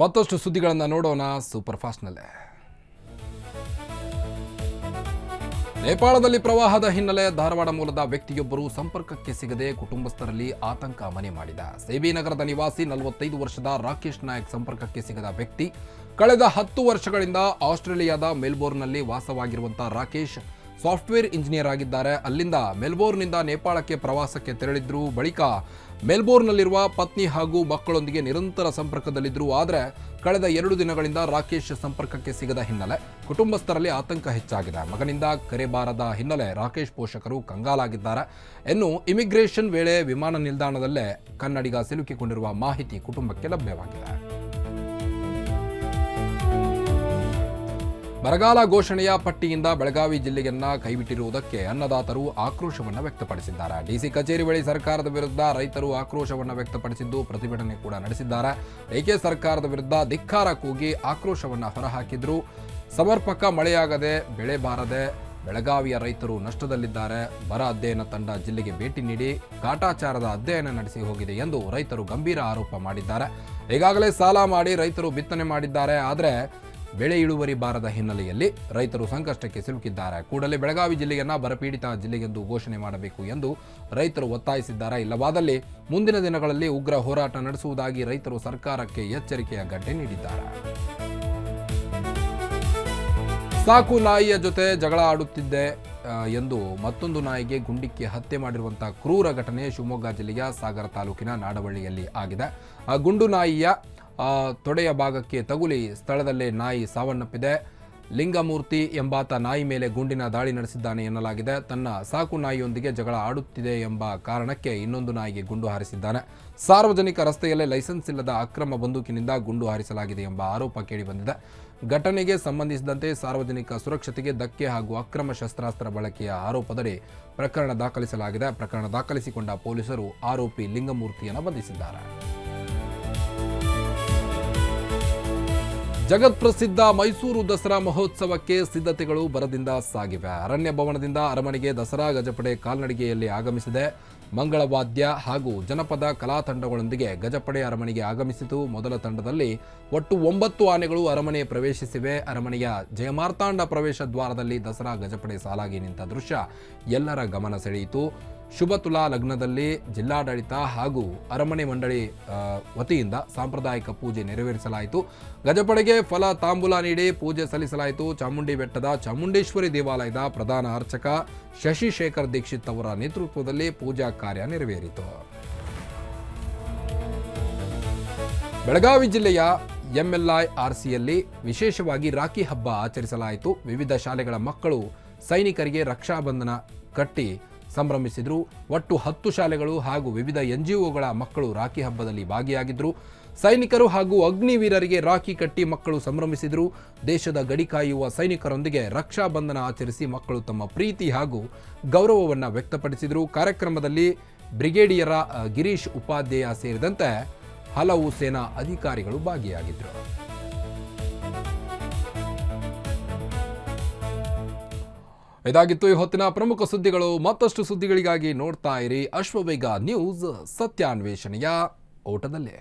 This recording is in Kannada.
ಮತ್ತಷ್ಟು ಸುದ್ದಿಗಳನ್ನು ನೋಡೋಣ ಸೂಪರ್ ಫಾಸ್ಟ್ನಲ್ಲೇ. ನೇಪಾಳದಲ್ಲಿ ಪ್ರವಾಹದ ಹಿನ್ನೆಲೆ ಧಾರವಾಡ ಮೂಲದ ವ್ಯಕ್ತಿಯೊಬ್ಬರು ಸಂಪರ್ಕಕ್ಕೆ ಸಿಗದೆ ಕುಟುಂಬಸ್ಥರಲ್ಲಿ ಆತಂಕ ಮನೆ ಮಾಡಿದ. ಸೇಬಿ ನಗರದ ನಿವಾಸಿ 45 ವರ್ಷದ ರಾಕೇಶ್ ನಾಯಕ್ ಸಂಪರ್ಕಕ್ಕೆ ಸಿಗದ ವ್ಯಕ್ತಿ. ಕಳೆದ 10 ವರ್ಷಗಳಿಂದ ಆಸ್ಟ್ರೇಲಿಯಾದ ಮೆಲ್ಬೋರ್ನ್ನಲ್ಲಿ ವಾಸವಾಗಿರುವಂತಹ ರಾಕೇಶ್ ಸಾಫ್ಟ್ವೇರ್ ಇಂಜಿನಿಯರ್ ಆಗಿದ್ದಾರೆ. ಅಲ್ಲಿಂದ ಮೆಲ್ಬೋರ್ನ್ನಿಂದ ನೇಪಾಳಕ್ಕೆ ಪ್ರವಾಸಕ್ಕೆ ತೆರಳಿದ್ರು. ಬಳಿಕ ಮೆಲ್ಬೋರ್ನ್ನಲ್ಲಿರುವ ಪತ್ನಿ ಹಾಗೂ ಮಕ್ಕಳೊಂದಿಗೆ ನಿರಂತರ ಸಂಪರ್ಕದಲ್ಲಿದ್ದರು. ಆದರೆ ಕಳೆದ 2 ದಿನಗಳಿಂದ ರಾಕೇಶ್ ಸಂಪರ್ಕಕ್ಕೆ ಸಿಗದ ಹಿನ್ನೆಲೆ ಕುಟುಂಬಸ್ಥರಲ್ಲಿ ಆತಂಕ ಹೆಚ್ಚಾಗಿದೆ. ಮಗನಿಂದ ಕರೆ ಬಾರದ ಹಿನ್ನೆಲೆ ರಾಕೇಶ್ ಪೋಷಕರು ಕಂಗಾಲಾಗಿದ್ದಾರೆ. ಇನ್ನು ಇಮಿಗ್ರೇಷನ್ ವೇಳೆ ವಿಮಾನ ನಿಲ್ದಾಣದಲ್ಲೇ ಕನ್ನಡಿಗ ಸಿಲುಕಿಕೊಂಡಿರುವ ಮಾಹಿತಿ ಕುಟುಂಬಕ್ಕೆ ಲಭ್ಯವಾಗಿದೆ. ಬರಗಾಲ ಘೋಷಣೆಯ ಪಟ್ಟಿಯಿಂದ ಬೆಳಗಾವಿ ಜಿಲ್ಲೆಯನ್ನ ಕೈಬಿಟ್ಟಿರುವುದಕ್ಕೆ ಅನ್ನದಾತರು ಆಕ್ರೋಶವನ್ನು ವ್ಯಕ್ತಪಡಿಸಿದ್ದಾರೆ. ಡಿಸಿ ಕಚೇರಿ ಬಳಿ ಸರ್ಕಾರದ ವಿರುದ್ಧ ರೈತರು ಆಕ್ರೋಶವನ್ನು ವ್ಯಕ್ತಪಡಿಸಿದ್ದು ಪ್ರತಿಭಟನೆ ಕೂಡ ನಡೆಸಿದ್ದಾರೆ. ಏಕೆ ಸರ್ಕಾರದ ವಿರುದ್ಧ ಧಿಕ್ಕಾರ ಕೂಗಿ ಆಕ್ರೋಶವನ್ನು ಹೊರಹಾಕಿದ್ರು. ಸಮರ್ಪಕ ಮಳೆಯಾಗದೆ ಬೆಳೆ ಬಾರದೆ ಬೆಳಗಾವಿಯ ರೈತರು ನಷ್ಟದಲ್ಲಿದ್ದಾರೆ. ಬರ ಅಧ್ಯಯನ ತಂಡ ಜಿಲ್ಲೆಗೆ ಭೇಟಿ ನೀಡಿ ಕಾಟಾಚಾರದ ಅಧ್ಯಯನ ನಡೆಸಿ ಹೋಗಿದೆ ಎಂದು ರೈತರು ಗಂಭೀರ ಆರೋಪ ಮಾಡಿದ್ದಾರೆ. ಈಗಾಗಲೇ ಸಾಲ ಮಾಡಿ ರೈತರು ಬಿತ್ತನೆ ಮಾಡಿದ್ದಾರೆ. ಆದರೆ ಬೆಳೆ ಇಳುವರಿ ಬಾರದ ಹಿನ್ನೆಲೆಯಲ್ಲಿ ರೈತರು ಸಂಕಷ್ಟಕ್ಕೆ ಸಿಲುಕಿದ್ದಾರೆ. ಕೂಡಲೇ ಬೆಳಗಾವಿ ಜಿಲ್ಲೆಯನ್ನ ಬರಪೀಡಿತ ಜಿಲ್ಲೆಗೆಂದು ಘೋಷಣೆ ಮಾಡಬೇಕು ಎಂದು ರೈತರು ಒತ್ತಾಯಿಸಿದ್ದಾರೆ. ಇಲ್ಲವಾದಲ್ಲಿ ಮುಂದಿನ ದಿನಗಳಲ್ಲಿ ಉಗ್ರ ಹೋರಾಟ ನಡೆಸುವುದಾಗಿ ರೈತರು ಸರ್ಕಾರಕ್ಕೆ ಎಚ್ಚರಿಕೆಯ ಗಂಟೆ ನೀಡಿದ್ದಾರೆ. ಸಾಕು ನಾಯಿಯ ಜೊತೆ ಜಗಳ ಆಡುತ್ತಿದ್ದೆ ಎಂದು ಮತ್ತೊಂದು ನಾಯಿಗೆ ಗುಂಡಿಕ್ಕಿ ಹತ್ಯೆ ಮಾಡಿರುವಂತಹ ಕ್ರೂರ ಘಟನೆ ಶಿವಮೊಗ್ಗ ಜಿಲ್ಲೆಯ ಸಾಗರ ತಾಲೂಕಿನ ನಾಡವಳ್ಳಿಯಲ್ಲಿ ಆಗಿದೆ. ಆ ಗುಂಡು ನಾಯಿಯ ತೊಡೆಯ ಭಾಗಕ್ಕೆ ತಗುಲಿ ಸ್ಥಳದಲ್ಲೇ ನಾಯಿ ಸಾವನ್ನಪ್ಪಿದೆ. ಲಿಂಗಮೂರ್ತಿ ಎಂಬಾತ ನಾಯಿ ಮೇಲೆ ಗುಂಡಿನ ದಾಳಿ ನಡೆಸಿದ್ದಾನೆ ಎನ್ನಲಾಗಿದೆ. ತನ್ನ ಸಾಕು ನಾಯಿಯೊಂದಿಗೆ ಜಗಳ ಆಡುತ್ತಿದೆ ಎಂಬ ಕಾರಣಕ್ಕೆ ಇನ್ನೊಂದು ನಾಯಿಗೆ ಗುಂಡು ಹಾರಿಸಿದ್ದಾನೆ. ಸಾರ್ವಜನಿಕ ರಸ್ತೆಯಲ್ಲೇ ಲೈಸೆನ್ಸ್ ಇಲ್ಲದ ಅಕ್ರಮ ಬಂದೂಕಿನಿಂದ ಗುಂಡು ಹಾರಿಸಲಾಗಿದೆ ಎಂಬ ಆರೋಪ ಕೇಳಿಬಂದಿದೆ. ಘಟನೆಗೆ ಸಂಬಂಧಿಸಿದಂತೆ ಸಾರ್ವಜನಿಕ ಸುರಕ್ಷತೆಗೆ ಧಕ್ಕೆ ಹಾಗೂ ಅಕ್ರಮ ಶಸ್ತ್ರಾಸ್ತ್ರ ಬಳಕೆಯ ಆರೋಪದಡಿ ಪ್ರಕರಣ ದಾಖಲಿಸಲಾಗಿದೆ. ಪ್ರಕರಣ ದಾಖಲಿಸಿಕೊಂಡ ಪೊಲೀಸರು ಆರೋಪಿ ಲಿಂಗಮೂರ್ತಿಯನ್ನು ಬಂಧಿಸಿದ್ದಾರೆ. ಜಗತ್ಪ್ರಸಿದ್ಧ ಮೈಸೂರು ದಸರಾ ಮಹೋತ್ಸವಕ್ಕೆ ಸಿದ್ಧತೆಗಳು ಭರದಿಂದ ಸಾಗಿವೆ. ಅರಣ್ಯ ಭವನದಿಂದ ಅರಮನೆಗೆ ದಸರಾ ಗಜಪಡೆ ಕಾಲ್ನಡಿಗೆಯಲ್ಲಿ ಆಗಮಿಸಿದೆ. ಮಂಗಳವಾದ್ಯ ಹಾಗೂ ಜನಪದ ಕಲಾ ತಂಡಗಳೊಂದಿಗೆ ಗಜಪಡೆ ಅರಮನೆಗೆ ಆಗಮಿಸಿತು. ಮೊದಲ ತಂಡದಲ್ಲಿ ಒಟ್ಟು 9 ಆನೆಗಳು ಅರಮನೆ ಪ್ರವೇಶಿಸಿವೆ. ಅರಮನೆಯ ಜಯಮಾರ್ತಾಂಡ ಪ್ರವೇಶ ದ್ವಾರದಲ್ಲಿ ದಸರಾ ಗಜಪಡೆ ಸಾಲಾಗಿ ನಿಂತ ದೃಶ್ಯ ಎಲ್ಲರ ಗಮನ ಸೆಳೆಯಿತು. ಶುಭ ತುಲಾ ಲಗ್ನದಲ್ಲಿ ಜಿಲ್ಲಾಡಳಿತ ಹಾಗೂ ಅರಮನೆ ಮಂಡಳಿ ವತಿಯಿಂದ ಸಾಂಪ್ರದಾಯಿಕ ಪೂಜೆ ನೆರವೇರಿಸಲಾಯಿತು. ಗಜಪಡೆಗೆ ಫಲ ತಾಂಬೂಲ ನೀಡಿ ಪೂಜೆ ಸಲ್ಲಿಸಲಾಯಿತು. ಚಾಮುಂಡಿ ಬೆಟ್ಟದ ಚಾಮುಂಡೇಶ್ವರಿ ದೇವಾಲಯದ ಪ್ರಧಾನ ಅರ್ಚಕ ಶಶಿಶೇಖರ್ ದೀಕ್ಷಿತ್ ಅವರ ನೇತೃತ್ವದಲ್ಲಿ ಪೂಜಾ ಕಾರ್ಯ ನೆರವೇರಿತು. ಬೆಳಗಾವಿ ಜಿಲ್ಲೆಯ MLIRCಯಲ್ಲಿ ವಿಶೇಷವಾಗಿ ರಾಖಿ ಹಬ್ಬ ಆಚರಿಸಲಾಯಿತು. ವಿವಿಧ ಶಾಲೆಗಳ ಮಕ್ಕಳು ಸೈನಿಕರಿಗೆ ರಕ್ಷಾಬಂಧನ ಕಟ್ಟಿ ಸಂಭ್ರಮಿಸಿದರು. ಒಟ್ಟು 10 ಶಾಲೆಗಳು ಹಾಗೂ ವಿವಿಧ NGOಗಳ ಮಕ್ಕಳು ರಾಖಿ ಹಬ್ಬದಲ್ಲಿ ಭಾಗಿಯಾಗಿದ್ದರು. ಸೈನಿಕರು ಹಾಗೂ ಅಗ್ನಿವೀರರಿಗೆ ರಾಖಿ ಕಟ್ಟಿ ಮಕ್ಕಳು ಸಂಭ್ರಮಿಸಿದರು. ದೇಶದ ಗಡಿ ಕಾಯುವ ಸೈನಿಕರೊಂದಿಗೆ ರಕ್ಷಾಬಂಧನ ಆಚರಿಸಿ ಮಕ್ಕಳು ತಮ್ಮ ಪ್ರೀತಿ ಹಾಗೂ ಗೌರವವನ್ನು ವ್ಯಕ್ತಪಡಿಸಿದರು. ಕಾರ್ಯಕ್ರಮದಲ್ಲಿ ಬ್ರಿಗೇಡಿಯರ ಗಿರೀಶ್ ಉಪಾಧ್ಯಾಯ ಸೇರಿದಂತೆ ಹಲವು ಸೇನಾ ಅಧಿಕಾರಿಗಳು ಭಾಗಿಯಾಗಿದ್ದರು. ಇದಾಗಿತ್ತು ಈ ಹೊತ್ತಿನ ಪ್ರಮುಖ ಸುದ್ದಿಗಳು. ಮತ್ತಷ್ಟು ಸುದ್ದಿಗಳಿಗಾಗಿ ನೋಡ್ತಾ ಇರಿ ಅಶ್ವವೇಗ ನ್ಯೂಸ್, ಸತ್ಯಾನ್ವೇಷಣೆಯ ಓಟದಲ್ಲೇ.